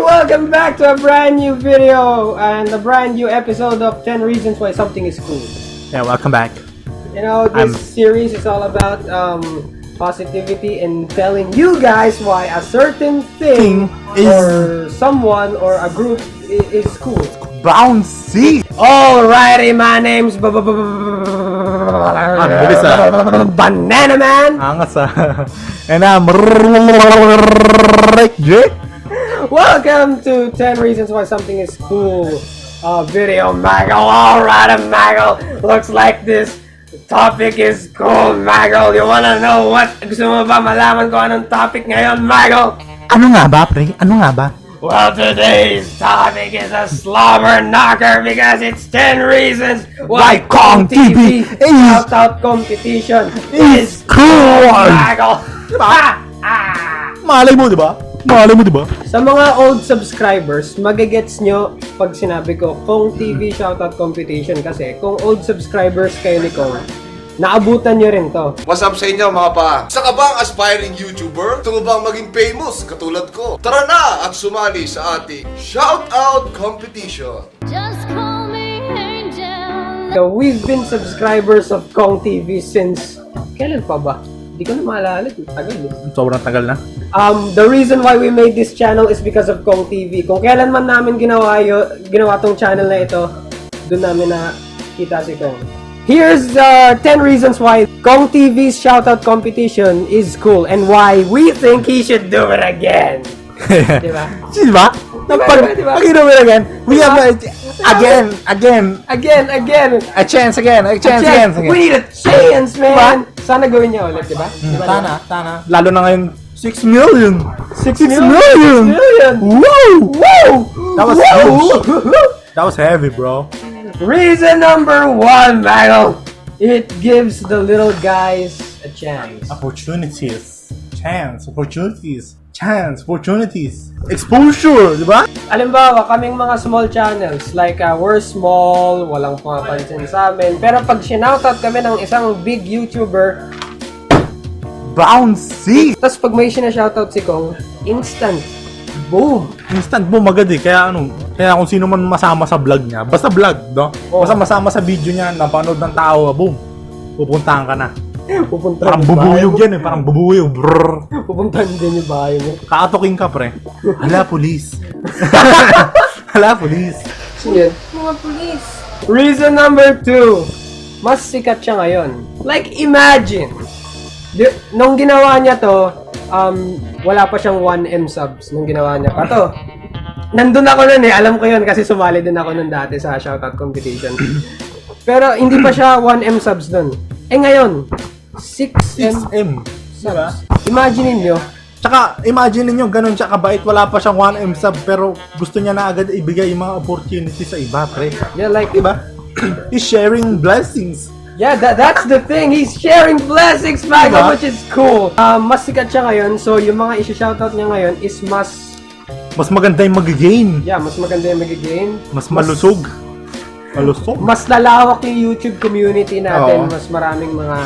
welcome back to a brand new video and a brand new episode of 10 Reasons Why Something is Cool. Yeah, welcome back. You know, this series is all about positivity and telling you guys why a certain thing or someone or a group is cool. Bouncy! Alrighty, my name's Banana Man. Angas And I'm Jireh. Welcome to 10 Reasons Why Something is Cool video, Maggle. Alright, Maggle. Looks like this topic is cool, Maggle. You wanna know what? Gusto mo ba malaman kung anong topic ngayon, Maggle? Ano nga ba, pre? Ano nga ba? Well, today's topic is a slobber knocker because it's 10 reasons why Cong TV Shoutout competition is cool, Maggle. Malay mo, diba? Malay mo, diba? Sa mga old subscribers, magigets nyo pag sinabi ko Cong TV Shoutout competition kasi kung old subscribers kayo ni Cong, naabutan nyo rin to. What's up sa inyo mga pa? Isa ka bang aspiring YouTuber? Gusto mo bang maging famous katulad ko? Tara na at sumali sa ating Shoutout competition. Just call me Angel. So, we've been subscribers of Cong TV since, kailan pa ba? Hindi ko na maalala. Tagal eh. Sobrang tagal na. The reason why we made this channel is because of Cong TV. Kung kailan man namin ginawa tong channel na ito, doon namin nakita si Cong. Here's 10 reasons why Cong TV's Shoutout competition is cool and why we think he should do it again. Diba? Diba? Diba? Okay, do it again. We have again. A chance again. We need a chance, man. Sana gawin niya ulit, diba? Tana. Lalo na ngayon, 6 million. 6 million. Woo! That was huge. That was heavy, bro. Reason number 1, Maggle. It gives the little guys a chance. Opportunities. Exposure, di ba? Halimbawa, kaming mga small channels, like we're small, walang pumapansin sa amin. Pero pag sinoutout kami ng isang big YouTuber, bouncy! tapos pag may sinashoutout si Cong, instant boom! Instant boom agad eh. Kaya kung sino man masama sa vlog niya, basta vlog, no? Basta masama sa video niya, napanood ng tao, boom! Pupuntahan ka na. Parang bubuyog yan eh, parang bubuyog. Pupuntahan din yung bahay mo. Kakatoking ka, pre. Hala, police. Sige. Mga pulis. Reason number 2, mas sikat siya ngayon. Like, imagine, nung ginawa niya to, wala pa siyang 1M subs nung ginawa niya pa to. Nandun ako nun eh, alam ko yun kasi sumali din ako nun dati sa Shoutout competition. Pero hindi pa siya 1M subs dun. Eh ngayon, 6M diba? Imagine niyo. Tsaka, imagine niyo ganun siya kabait, wala pa siyang 1M sub, pero gusto niya na agad ibigay yung mga opportunity sa iba, pre. Yeah, like, diba? He's sharing blessings. Yeah, that's the thing. He's sharing blessings, Maggle, Diba? which is cool. Mas sikat siya ngayon, so yung mga isi-shoutout niya ngayon is mas maganda yung mag-gain. Yeah, mas maganda yung mag-gain. Mas malusog. Mas lalawak yung YouTube community natin. Oo. Mas maraming mga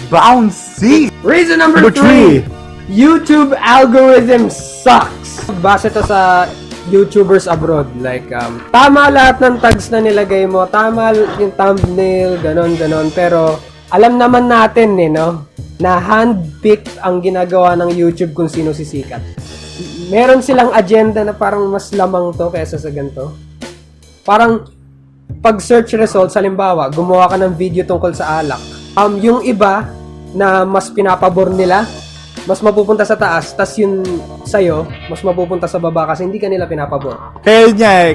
bouncy! Reason number 3. YouTube algorithm sucks. Base to sa YouTubers abroad. Like, tama lahat ng tags na nilagay mo. Tama yung thumbnail, ganon. Pero, alam naman natin no? Na handpicked ang ginagawa ng YouTube kung sino sisikat. Meron silang agenda na parang mas lamang to kaysa sa ganito. Parang, pag search results, halimbawa, gumawa ka ng video tungkol sa alak. Yung iba na mas pinapabor nila, mas mapupunta sa taas, tas yung sa'yo, mas mapupunta sa baba kasi hindi ka nila pinapabor. Kaya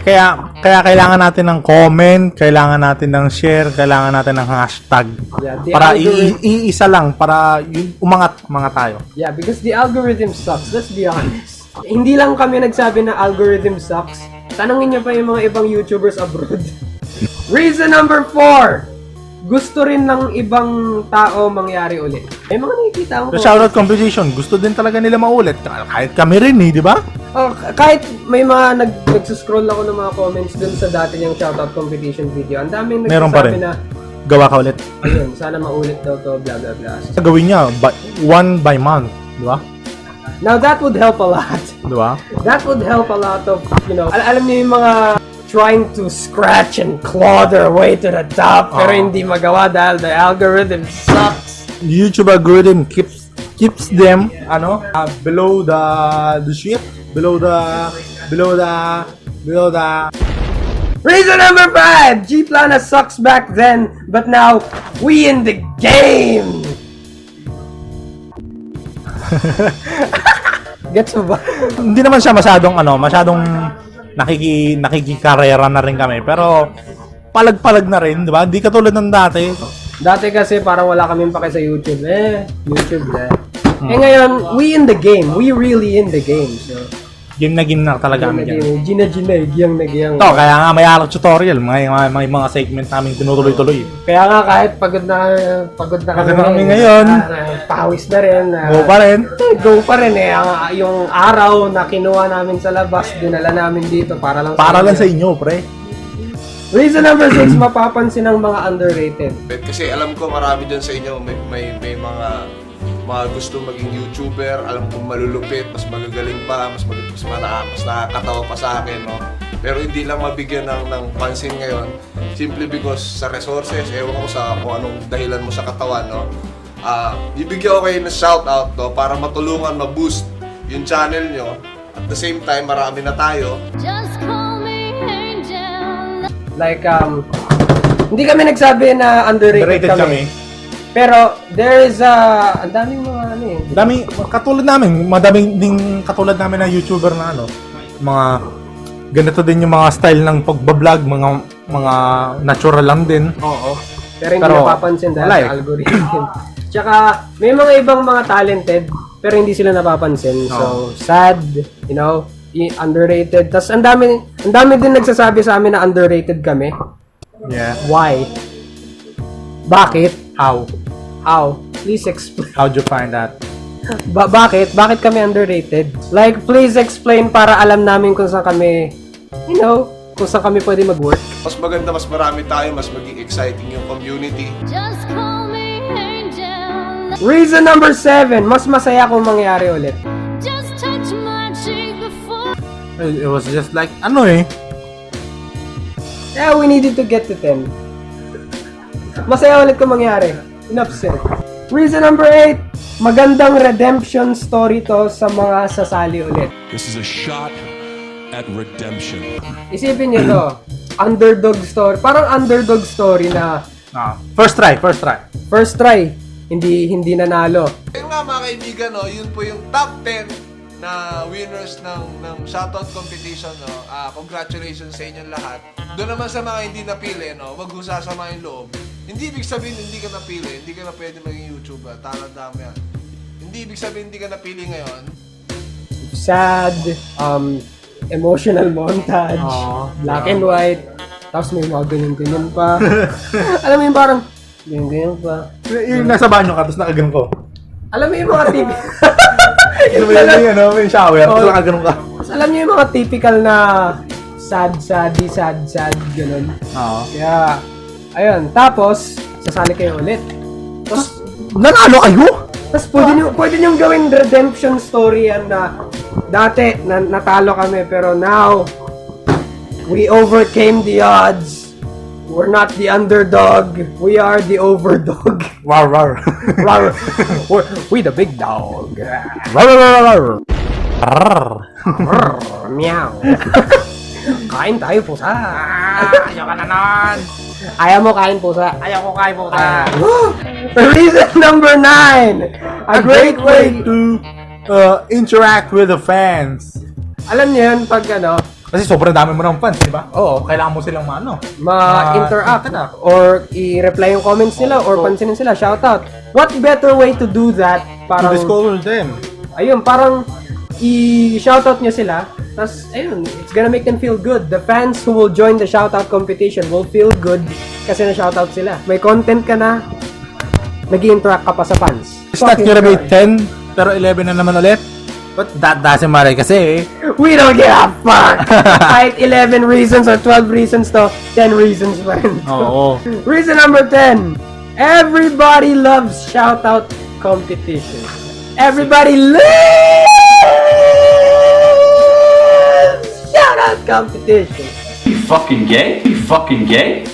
kailangan natin ng comment, kailangan natin ng share, kailangan natin ng hashtag. Yeah, para iisa lang, para umangat tayo. Yeah, because the algorithm sucks, let's be honest. Hindi lang kami nagsabi na algorithm sucks. Tanungin niyo pa yung mga ibang YouTubers abroad. Reason number 4. Gusto rin ng ibang tao mangyari ulit. May mga nakikita ko. Sa shoutout competition, gusto din talaga nila maulit. Kahit kami rin di ba? Kahit may mga nag-scroll ako ng mga comments dun sa dati niyang shoutout competition video. Ang daming nagsasabi na gawa ka ulit. Ayun, sana maulit daw to, blah blah blah. Gawin niya, one by month, di ba? Now that would help a lot. Diba? That would help a lot of, alam niyo yung mga trying to scratch and claw their way to the top pero hindi magawa dahil the algorithm sucks. YouTube algorithm keeps them below the shit, below the Reason number 5! G-Plana sucks back then, but now we in the game! Gets mo ba? Hindi naman siya masyadong nakikikarera na rin kami, pero palag-palag na rin, di ba? Hindi katulad ng dati. Dati kasi parang wala kaming pake sa YouTube. YouTube ngayon, we in the game. We really in the game. So, Game na talaga kami dyan. Gina, giyang na giyang. Ito, kaya nga may Alak tutorial, may mga segment namin tinutuloy-tuloy. Kaya nga kahit pagod na kami ngayon. Pawis na rin. Go pa rin. Go pa rin eh. Yung araw na kinuha namin sa labas, dinala namin dito para lang sa inyo, pre. Reason number 6, mapapansin ng mga underrated. Kasi alam ko marami dyan sa inyo may mga gusto maging YouTuber, alam kong malulupit, mas magagaling pa, mas nakakatawa pa sa akin, no? Pero hindi lang mabigyan ng pansin ngayon, simply because sa resources, ewan ko sa kung anong dahilan mo sa katawan, no? Bibigyan ko kayo ng shoutout, no? Para matulungan, ma-boost yung channel nyo. At the same time, marami na tayo. Just call me angel. Like, hindi kami nagsabi na underrated kami. Pero, there is ang daming mga Katulad namin, madaming ding katulad namin na YouTuber na mga ganito din yung mga style ng pagbablog, mga natural lang din. Oo. Pero hindi napapansin dahil sa algorithm. Tsaka, may mga ibang mga talented, pero hindi sila napapansin. So, sad, underrated. Tapos, ang dami din nagsasabi sa amin na underrated kami. Yeah. Why? Bakit? How? Please explain. How'd you find that? Bakit? Bakit kami underrated? Like, please explain para alam namin kung saan kami, kung saan kami pwede mag-work. Mas maganda, mas marami tayo, mas maging exciting yung community. Just call me angel. Reason number 7, mas masaya kung mangyari ulit. Just touch my cheek before. It was just like, Yeah, we needed to get to 10. Masaya ulit kung mangyari. Enough said. Reason number 8, magandang redemption story to sa mga sasali ulit. This is a shot at redemption. Isipin niyo to, underdog story. Parang underdog story na First try. first try, hindi nanalo. Ayun nga mga kaibigan, yun po yung top 10 na winners ng shoutout competition, congratulations sa inyong lahat. Doon naman sa mga hindi napili, wag ho sasama yung loob. Hindi ibig sabihin hindi ka napili, hindi ka na pwede maging YouTuber. Talandaan mo yan. Hindi ibig sabihin hindi ka napili ngayon. Sad, emotional montage, black and white, tapos may mga ganyan-ganyan pa. Alam mo yung parang, ganyan-ganyan pa. Yung nasa banyo ka, tapos nakaganon ko. Alam mo yung mga May shower, tapos nakaganon ka. alam niyo yung mga typical na sad, ganun. Kaya, ayun. Tapos, sasali kayo ulit. Tapos, Nanalo kayo? Tapos pwede nyo gawin redemption story yan na dati natalo kami pero now we overcame the odds. We're not the underdog. We are the overdog. Rar rar. Rar. We the big dog. Rar rar rar. Meow. Kain tayo pusa. Ayaw ka na nun. Ayaw mo kain pusa. Ayaw ko kain po ka. Reason number 9. A great way to interact with the fans. Alam niyo yun pag Kasi sobrang dami mo ng fans, di ba? Oo, kailangan mo silang ma-interact or i-reply yung comments nila or pansinin sila, shoutout. What better way to do that? To discover them. Ayun, parang i-shoutout nyo sila. Tapos, ayun, it's gonna make them feel good. The fans who will join the shoutout competition will feel good kasi na-shoutout sila. May content ka na, nag-i-interact ka pa sa fans. It's not gonna be 10, pero 11 na naman ulit. But that doesn't matter kasi we don't give a fuck! Kahit 11 reasons or 12 reasons to, 10 reasons pa rin. Oo. Reason number 10. Everybody loves shoutout competition. Everybody live! Shoutout competition. You fucking gay? You fucking gay?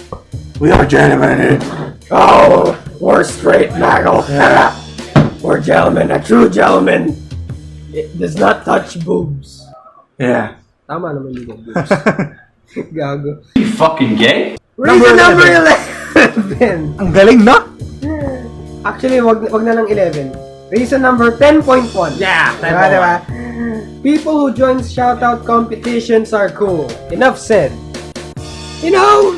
We are gentlemen. Oh, we're straight, Maggle. We're gentlemen. A true gentleman. It does not touch boobs. Yeah. Tama naman yung boobs. Gago. You fucking gay? Reason number 11. Ang galing, no? Actually, wag na lang 11. Reason number 10.1. Yeah, 10.1. Diba? People who join shoutout competitions are cool. Enough said. You know,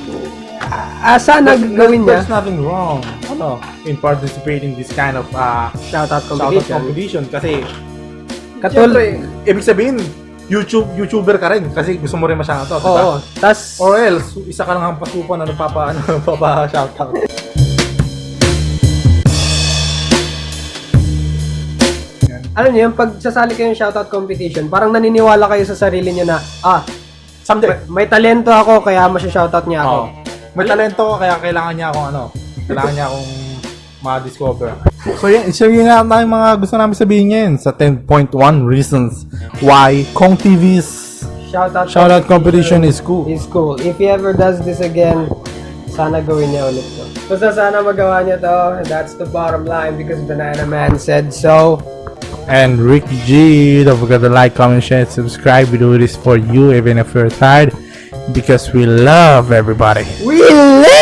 sana gawin niya. There's nothing wrong in participating in this kind of Shoutout shoutout competition. competition kasi Siyempre, ibig sabihin YouTuber ka rin kasi gusto mo rin ma-shoutout, oo. diba? Tas, Or else, isa ka lang ang pasupan na nagpapa-shoutout. ano niyo, pag sasali kayo ng shoutout competition, parang naniniwala kayo sa sarili niyo na, Someday. may talento ako, kaya masya-shoutout niya ako. May talento ko kaya kailangan niya akong ma-discover. So yun nga tayong mga gusto namin sabihin ngayon sa 10.1 reasons why Cong TV's shoutout competition is cool. Is cool. If he ever does this again, sana gawin niya ulit to. Basta sana magawa niya to. That's the bottom line because Banana Man said so. And Ricky G, don't forget to like, comment, share, subscribe. We do this for you even if you're tired because we love everybody. We live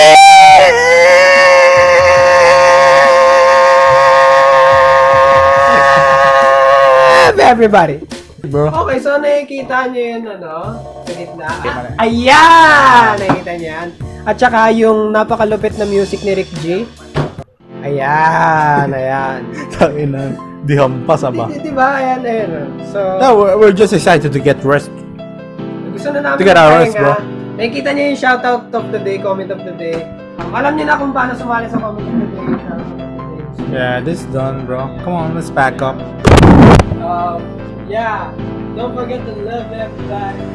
everybody. Bro. Okay, so nakikita niyo yun, sa gitna. Ayan! Nakikita niyo yan. At saka yung napakalupit na music ni Rick G. Ayan. Tangina, di hampas ba? Diba? Ayan. So, No, we're just excited to get rest. gusto na namin To get our rest, bro. Nakikita niyo yung shoutout of the day, comment of the day. Alam niyo na kung paano sumali sa comment of the day. Shoutout of the day. Yeah, this is done, bro. Come on, let's back up. Yeah. Don't forget to love everybody.